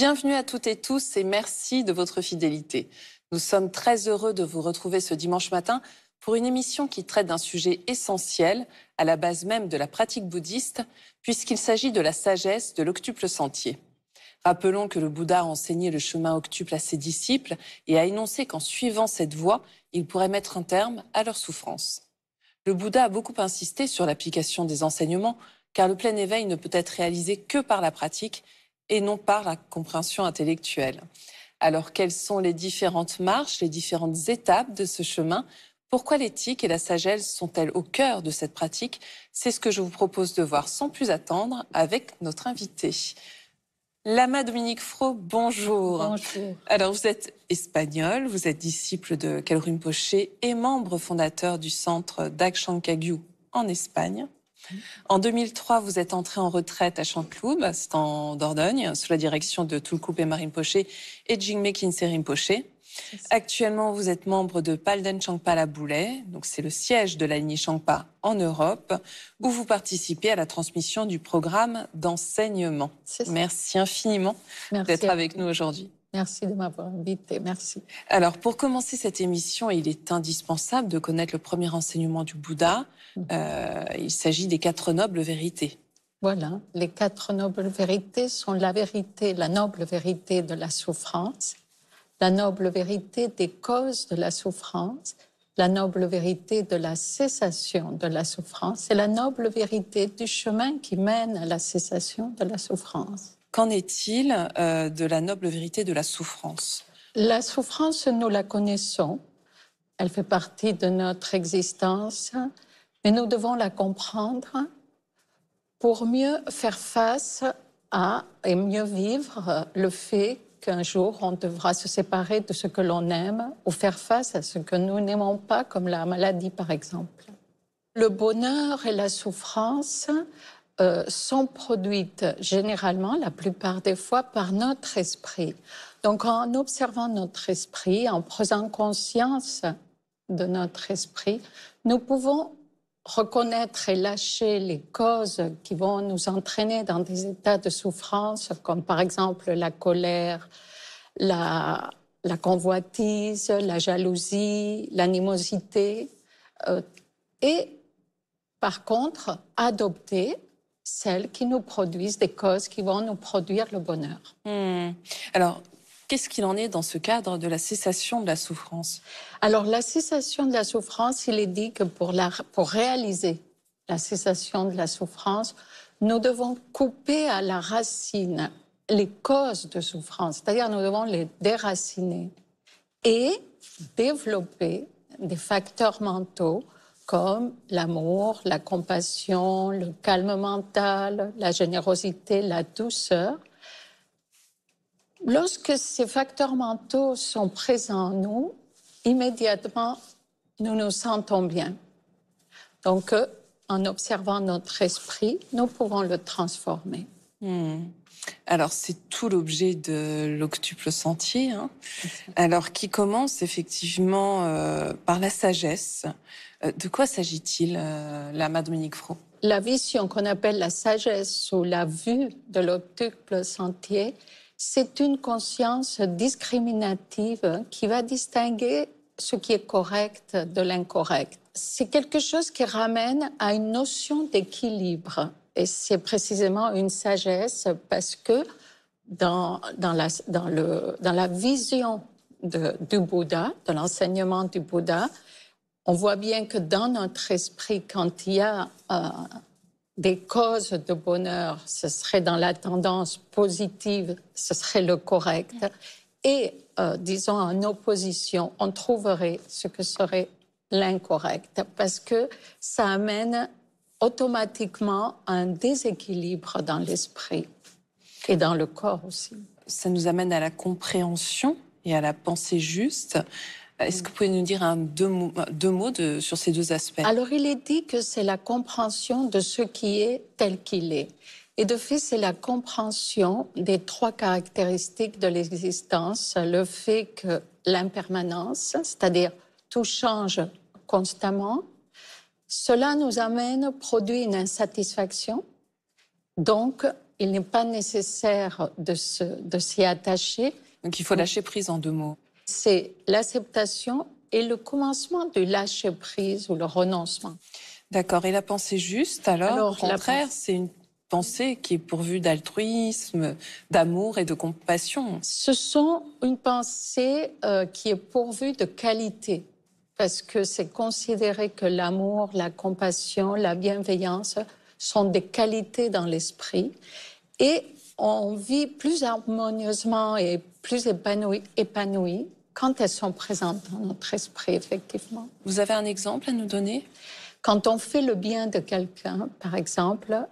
Bienvenue à toutes et tous et merci de votre fidélité. Nous sommes très heureux de vous retrouver ce dimanche matin pour une émission qui traite d'un sujet essentiel à la base même de la pratique bouddhiste, puisqu'il s'agit de la sagesse de l'octuple sentier. Rappelons que le Bouddha a enseigné le chemin octuple à ses disciples et a énoncé qu'en suivant cette voie, il pourrait mettre un terme à leur souffrance. Le Bouddha a beaucoup insisté sur l'application des enseignements, car le plein éveil ne peut être réalisé que par la pratique et non par la compréhension intellectuelle. Alors, quelles sont les différentes marches, les différentes étapes de ce chemin? Pourquoi l'éthique et la sagesse sont-elles au cœur de cette pratique? C'est ce que je vous propose de voir sans plus attendre avec notre invité. Lama Dominique Fro, bonjour. Bonjour. Alors, vous êtes espagnol, vous êtes disciple de Khyentse Rinpoché et membre fondateur du centre Dagshang Kagyu en Espagne. En 2003, vous êtes entré en retraite à Chanteloup, c'est en Dordogne, sous la direction de Tulku Pema Rinpoché et Jigme Khyentse Rinpoché. Actuellement, vous êtes membre de Palden Changpa La Boulay, donc c'est le siège de la lignée Changpa en Europe, où vous participez à la transmission du programme d'enseignement. Merci infiniment d'être avec nous aujourd'hui. Merci de m'avoir invité, merci. Alors, pour commencer cette émission, il est indispensable de connaître le premier enseignement du Bouddha. Il s'agit des 4 nobles vérités. Voilà, les 4 nobles vérités sont la vérité, la noble vérité de la souffrance, la noble vérité des causes de la souffrance, la noble vérité de la cessation de la souffrance et la noble vérité du chemin qui mène à la cessation de la souffrance. Qu'en est-il de la noble vérité de la souffrance? La souffrance, nous la connaissons. Elle fait partie de notre existence, mais nous devons la comprendre pour mieux faire face à et mieux vivre le fait qu'un jour on devra se séparer de ce que l'on aime ou faire face à ce que nous n'aimons pas, comme la maladie par exemple. Le bonheur et la souffrance sont produites généralement, la plupart des fois, par notre esprit. Donc en observant notre esprit, en prenant conscience de notre esprit, nous pouvons reconnaître et lâcher les causes qui vont nous entraîner dans des états de souffrance, comme par exemple la colère, la convoitise, la jalousie, l'animosité, et par contre, adopter celles qui nous produisent des causes qui vont nous produire le bonheur. Alors, qu'est-ce qu'il en est dans ce cadre de la cessation de la souffrance? Alors, la cessation de la souffrance, il est dit que pour réaliser la cessation de la souffrance, nous devons couper à la racine les causes de souffrance, c'est-à-dire nous devons les déraciner et développer des facteurs mentaux comme l'amour, la compassion, le calme mental, la générosité, la douceur. Lorsque ces facteurs mentaux sont présents en nous, immédiatement, nous nous sentons bien. Donc, en observant notre esprit, nous pouvons le transformer. Alors, c'est tout l'objet de l'octuple sentier, alors qui commence effectivement par la sagesse. De quoi s'agit-il, Lama Dominique Fro? La vision qu'on appelle la sagesse ou la vue de l'octuple sentier, c'est une conscience discriminative qui va distinguer ce qui est correct de l'incorrect. C'est quelque chose qui ramène à une notion d'équilibre. Et c'est précisément une sagesse parce que dans la vision du Bouddha, de l'enseignement du Bouddha, on voit bien que dans notre esprit, quand il y a des causes de bonheur, ce serait dans la tendance positive, ce serait le correct. Et, disons, en opposition, on trouverait ce que serait l'incorrect, parce que ça amène automatiquement un déséquilibre dans l'esprit et dans le corps aussi. Ça nous amène à la compréhension et à la pensée juste. Est-ce que vous pouvez nous dire deux mots sur ces 2 aspects? Alors, il est dit que c'est la compréhension de ce qui est tel qu'il est. Et de fait, c'est la compréhension des 3 caractéristiques de l'existence. Le fait que l'impermanence, c'est-à-dire tout change constamment, cela nous produit une insatisfaction, donc il n'est pas nécessaire de s'y attacher. Donc il faut lâcher prise en 2 mots. C'est l'acceptation et le commencement du lâcher-prise ou le renoncement. D'accord. Et la pensée juste, alors, au contraire, c'est une pensée qui est pourvue d'altruisme, d'amour et de compassion. Ce sont une pensée qui est pourvue de qualité, parce que c'est considéré que l'amour, la compassion, la bienveillance sont des qualités dans l'esprit. Et on vit plus harmonieusement et plus épanoui quand elles sont présentes dans notre esprit, effectivement. Vous avez un exemple à nous donner? Quand on fait le bien de quelqu'un, par exemple,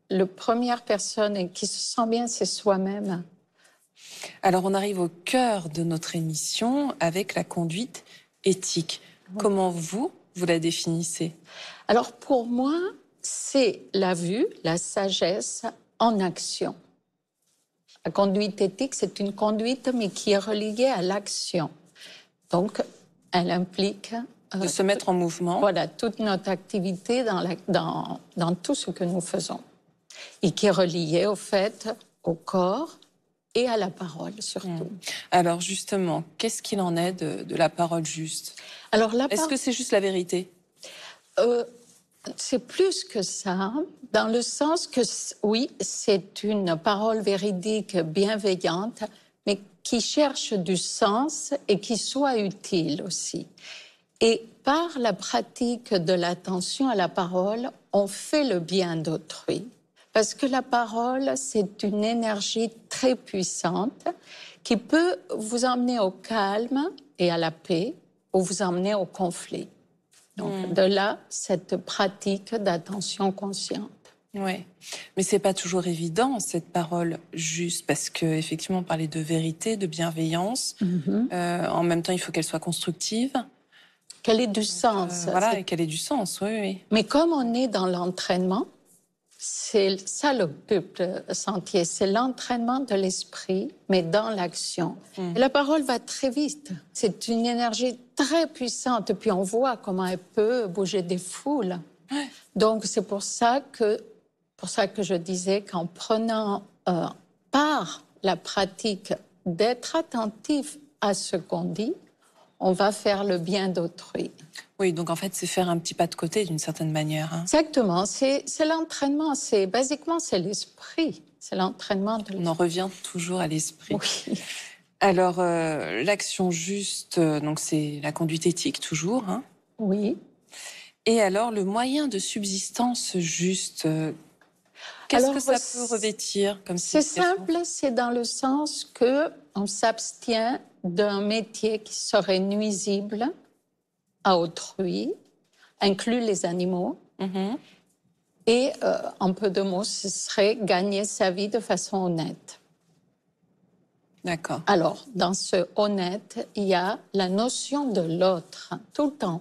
la première personne qui se sent bien, c'est soi-même. Alors, on arrive au cœur de notre émission avec la conduite éthique. Oui. Comment vous la définissez? Alors, pour moi, c'est la vue, la sagesse en action. La conduite éthique, c'est une conduite, mais qui est reliée à l'action. Donc, elle implique... de se mettre en mouvement. Voilà, toute notre activité dans tout ce que nous faisons. Et qui est reliée, au fait, au corps et à la parole, surtout. Alors, justement, qu'est-ce qu'il en est de la parole juste? Alors, est-ce que c'est juste la vérité? C'est plus que ça, dans le sens que, oui, c'est une parole véridique, bienveillante, mais qui cherche du sens et qui soit utile aussi. Et par la pratique de l'attention à la parole, on fait le bien d'autrui. Parce que la parole, c'est une énergie très puissante qui peut vous emmener au calme et à la paix ou vous emmener au conflit. Donc, de là, cette pratique d'attention consciente. Oui, mais c'est pas toujours évident, cette parole juste, parce qu'effectivement, on parlait de vérité, de bienveillance. En même temps, il faut qu'elle soit constructive. Qu'elle ait du sens. Voilà, et qu'elle ait du sens, oui. Mais comme on est dans l'entraînement, c'est ça le sentier, c'est l'entraînement de l'esprit, mais dans l'action. Et la parole va très vite. C'est une énergie très puissante. Et puis on voit comment elle peut bouger des foules. Ouais. Donc c'est pour ça que je disais qu'en prenant par la pratique d'être attentif à ce qu'on dit, on va faire le bien d'autrui. Oui, donc en fait, c'est faire un petit pas de côté d'une certaine manière. Exactement, c'est l'entraînement, basiquement c'est l'esprit, c'est l'entraînement de l'esprit. On en revient toujours à l'esprit. Oui. Alors, l'action juste, donc c'est la conduite éthique toujours. Oui. Et alors, le moyen de subsistance juste, qu'est-ce que ça peut revêtir comme signification? C'est simple, c'est dans le sens qu'on s'abstient d'un métier qui serait nuisible à autrui, inclut les animaux. Et en peu de mots, ce serait gagner sa vie de façon honnête. D'accord. Alors, dans ce honnête, il y a la notion de l'autre, tout le temps.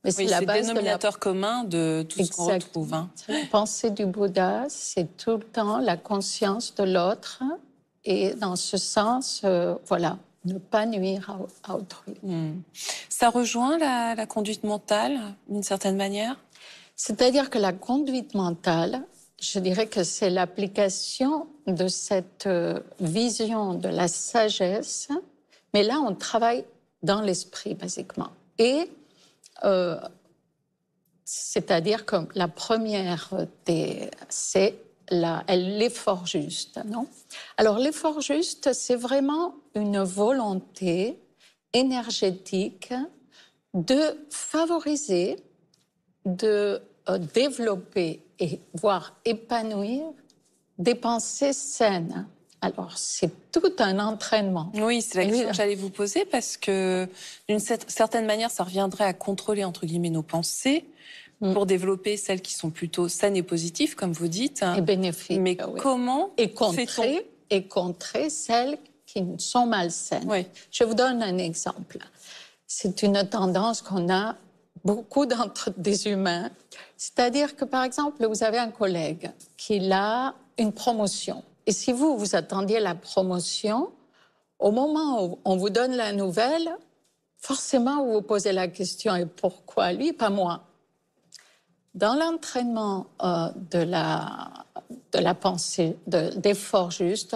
Mais oui, c'est le dénominateur commun de tout ce qu'on retrouve. La pensée du Bouddha, c'est tout le temps la conscience de l'autre. Et dans ce sens, voilà, ne pas nuire à autrui. Ça rejoint la conduite mentale, d'une certaine manière? C'est-à-dire que la conduite mentale, je dirais que c'est l'application de cette vision de la sagesse, mais là, on travaille dans l'esprit, basiquement. Et c'est-à-dire que la première, c'est l'effort juste, non? Alors, l'effort juste, c'est vraiment une volonté énergétique de favoriser, de développer et voire épanouir des pensées saines. Alors, c'est tout un entraînement. Oui, c'est la question que j'allais vous poser parce que, d'une certaine manière, ça reviendrait à contrôler, entre guillemets, nos pensées pour développer celles qui sont plutôt saines et positives, comme vous dites. Et bénéfiques. Mais comment et contrer celles qui sont malsaines. Oui. Je vous donne un exemple. C'est une tendance qu'on a beaucoup d'entre des humains. C'est-à-dire que, par exemple, vous avez un collègue qui a une promotion. Et si vous attendiez la promotion, au moment où on vous donne la nouvelle, forcément, vous vous posez la question, et pourquoi lui, pas moi? Dans l'entraînement de la pensée, d'effort juste,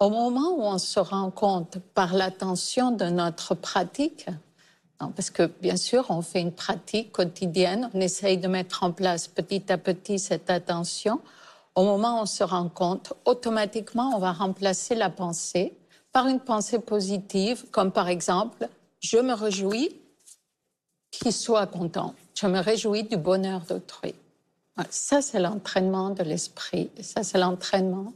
au moment où on se rend compte par l'attention de notre pratique, parce que bien sûr on fait une pratique quotidienne, on essaye de mettre en place petit à petit cette attention, au moment où on se rend compte, automatiquement on va remplacer la pensée par une pensée positive, comme par exemple, je me réjouis qu'il soit content, je me réjouis du bonheur d'autrui. Ça, c'est l'entraînement de l'esprit. Ça, c'est l'entraînement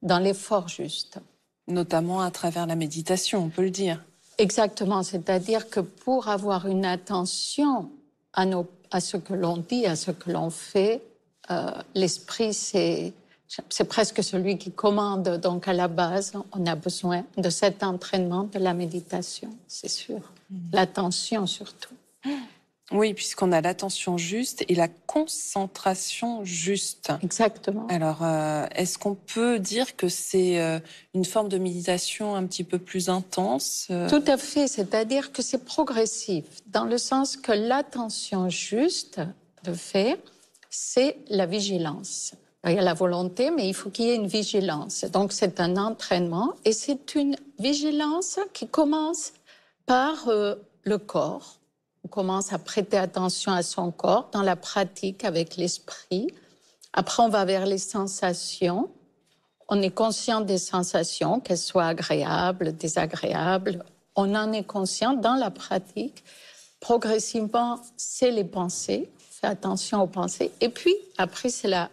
dans l'effort juste. Notamment à travers la méditation, on peut le dire. Exactement, c'est-à-dire que pour avoir une attention à ce que l'on dit, à ce que l'on fait, l'esprit, c'est presque celui qui commande. Donc, à la base, on a besoin de cet entraînement de la méditation, c'est sûr. L'attention surtout. Oui, puisqu'on a l'attention juste et la concentration juste. Exactement. Alors, est-ce qu'on peut dire que c'est une forme de méditation un petit peu plus intense Tout à fait, c'est-à-dire que c'est progressif, dans le sens que l'attention juste, de fait, c'est la vigilance. Il y a la volonté, mais il faut qu'il y ait une vigilance. Donc, c'est un entraînement et c'est une vigilance qui commence par le corps. On commence à prêter attention à son corps dans la pratique avec l'esprit. Après, on va vers les sensations. On est conscient des sensations, qu'elles soient agréables, désagréables. On en est conscient dans la pratique. Progressivement, c'est les pensées. On fait attention aux pensées. Et puis, après, c'est la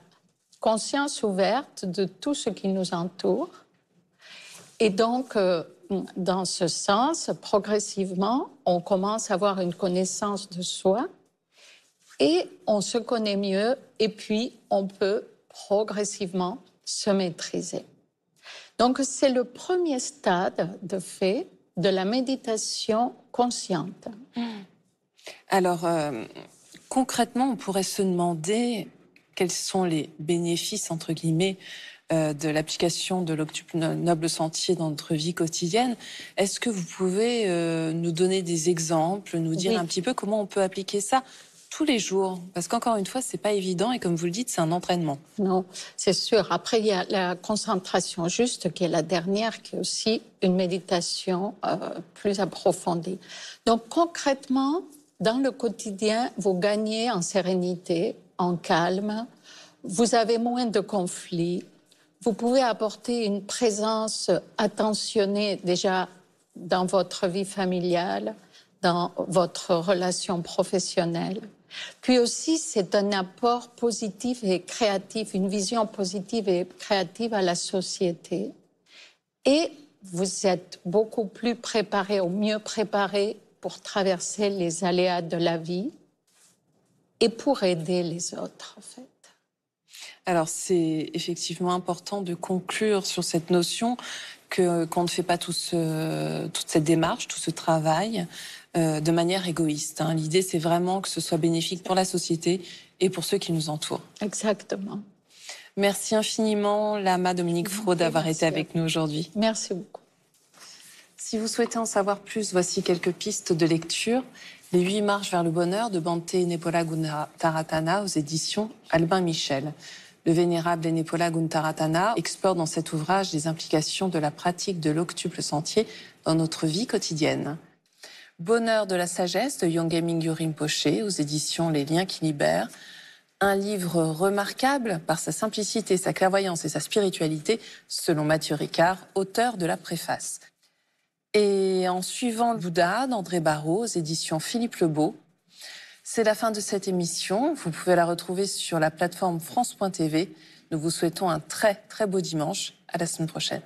conscience ouverte de tout ce qui nous entoure. Et donc, dans ce sens, progressivement, on commence à avoir une connaissance de soi et on se connaît mieux et puis on peut progressivement se maîtriser. Donc, c'est le premier stade, de fait, de la méditation consciente. Alors, concrètement, on pourrait se demander quels sont les bénéfices, entre guillemets, de l'application de l'octuple noble sentier dans notre vie quotidienne. Est-ce que vous pouvez nous donner des exemples, nous dire un petit peu comment on peut appliquer ça tous les jours? Parce qu'encore une fois, c'est pas évident et comme vous le dites, c'est un entraînement. Non, c'est sûr. Après, il y a la concentration juste, qui est la dernière, qui est aussi une méditation plus approfondie. Donc, concrètement, dans le quotidien, vous gagnez en sérénité, en calme, vous avez moins de conflits, vous pouvez apporter une présence attentionnée déjà dans votre vie familiale, dans votre relation professionnelle. Puis aussi, c'est un apport positif et créatif, une vision positive et créative à la société. Et vous êtes beaucoup plus préparé ou mieux préparé pour traverser les aléas de la vie et pour aider les autres, en fait. Alors, c'est effectivement important de conclure sur cette notion qu'on ne fait pas toute cette démarche, tout ce travail de manière égoïste. L'idée, c'est vraiment que ce soit bénéfique pour la société et pour ceux qui nous entourent. Exactement. Merci infiniment, Lama Dominique Fraud, d'avoir été avec nous aujourd'hui. Merci beaucoup. Si vous souhaitez en savoir plus, voici quelques pistes de lecture. Les 8 marches vers le bonheur de Bhante Nepola Guntaratana aux éditions Albin Michel. Le vénérable Nepola Guntaratana explore dans cet ouvrage les implications de la pratique de l'octuple sentier dans notre vie quotidienne. Bonheur de la sagesse de Yongey Mingyu Rinpoche aux éditions Les Liens qui libèrent. Un livre remarquable par sa simplicité, sa clairvoyance et sa spiritualité, selon Mathieu Ricard, auteur de la préface. Et en suivant le Bouddha d'André Barrault aux éditions Philippe Lebeau. C'est la fin de cette émission. Vous pouvez la retrouver sur la plateforme France.tv. Nous vous souhaitons un très, très beau dimanche. À la semaine prochaine.